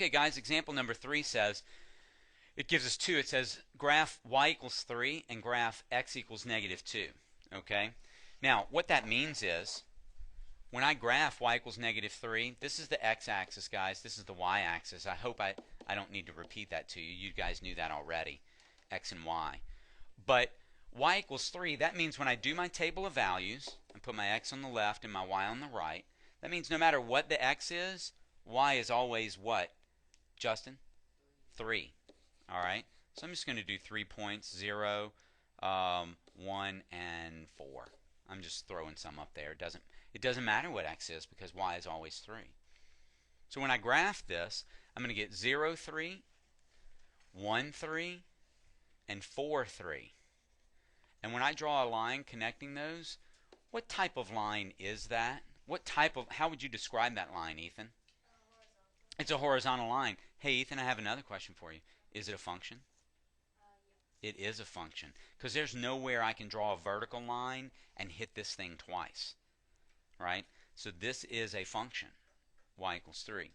Okay, guys, example number 3 says, it gives us two. It says graph y equals 3 and graph x equals negative 2. Okay? Now, what that means is, when I graph y equals negative 3, this is the x-axis, guys. This is the y-axis. I hope I don't need to repeat that to you. You guys knew that already, x and y. But y equals 3, that means when I do my table of values, I put my x on the left and my y on the right, that means no matter what the x is, y is always what, Justin? 3. All right? So I'm just going to do 3 points, 0, 1, and 4. I'm just throwing some up there. It doesn't matter what x is because y is always 3. So when I graph this, I'm going to get 0, 3, 1, 3, and 4, 3. And when I draw a line connecting those, what type of line is that? How would you describe that line, Ethan? It's a horizontal line. Hey, Ethan, I have another question for you. Is it a function? It is a function because there's nowhere I can draw a vertical line and hit this thing twice, right? So this is a function, y equals 3.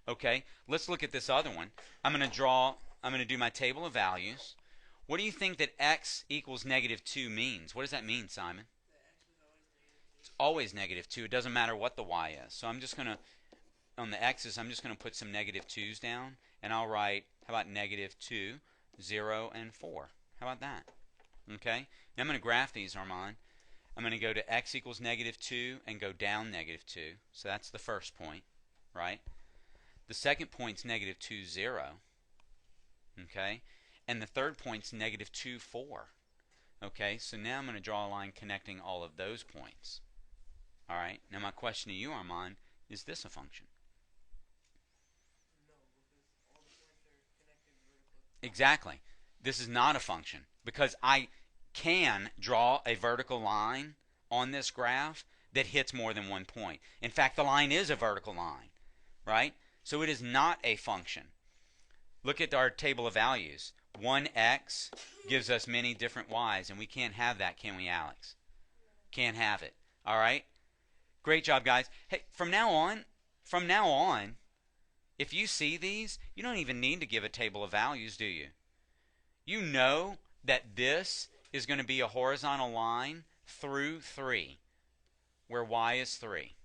Okay, let's look at this other one. I'm going to do my table of values. What do you think that x equals negative 2 means? What does that mean, Simon? It's always negative 2. It doesn't matter what the y is. So I'm just going to, on the x's, I'm just going to put some negative 2's down, and I'll write, how about negative 2, 0, and 4? How about that? Okay, now I'm going to graph these, Armand. I'm going to go to x equals negative 2 and go down negative 2. So that's the first point, right? The second point's negative 2, 0. Okay, and the third point's negative 2, 4. Okay, so now I'm going to draw a line connecting all of those points. All right, now my question to you, Armand, is this a function? No, because all the points are connected vertically. Exactly. This is not a function because I can draw a vertical line on this graph that hits more than one point. In fact, the line is a vertical line, right? So it is not a function. Look at our table of values. 1x gives us many different y's, and we can't have that, can we, Alex? Can't have it. All right? Great job, guys. Hey, from now on, if you see these, you don't even need to give a table of values, do you? You know that this is going to be a horizontal line through 3, where y is 3.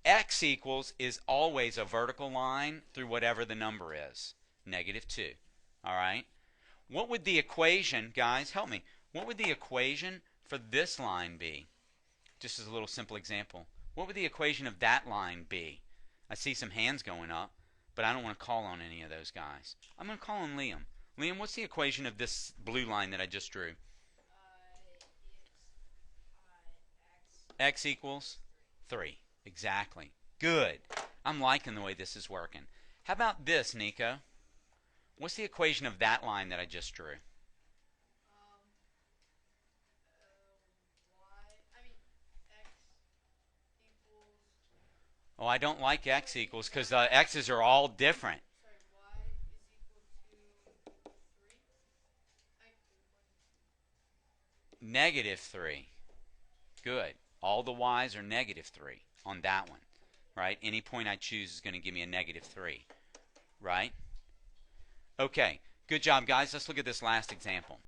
X equals is always a vertical line through whatever the number is, negative 2. All right? What would the equation, guys, help me, what would the equation for this line be? Just as a little simple example. What would the equation of that line be? I see some hands going up, but I don't want to call on any of those guys. I'm going to call on Liam. Liam, what's the equation of this blue line that I just drew? X equals 3. Exactly. Good. I'm liking the way this is working. How about this, Nico? What's the equation of that line that I just drew? Oh, I don't like x equals because the x's are all different. Sorry, y is equal to 3? Negative 3. Good. All the y's are negative 3 on that one, right? Any point I choose is going to give me a negative 3, right? Okay. Good job, guys. Let's look at this last example.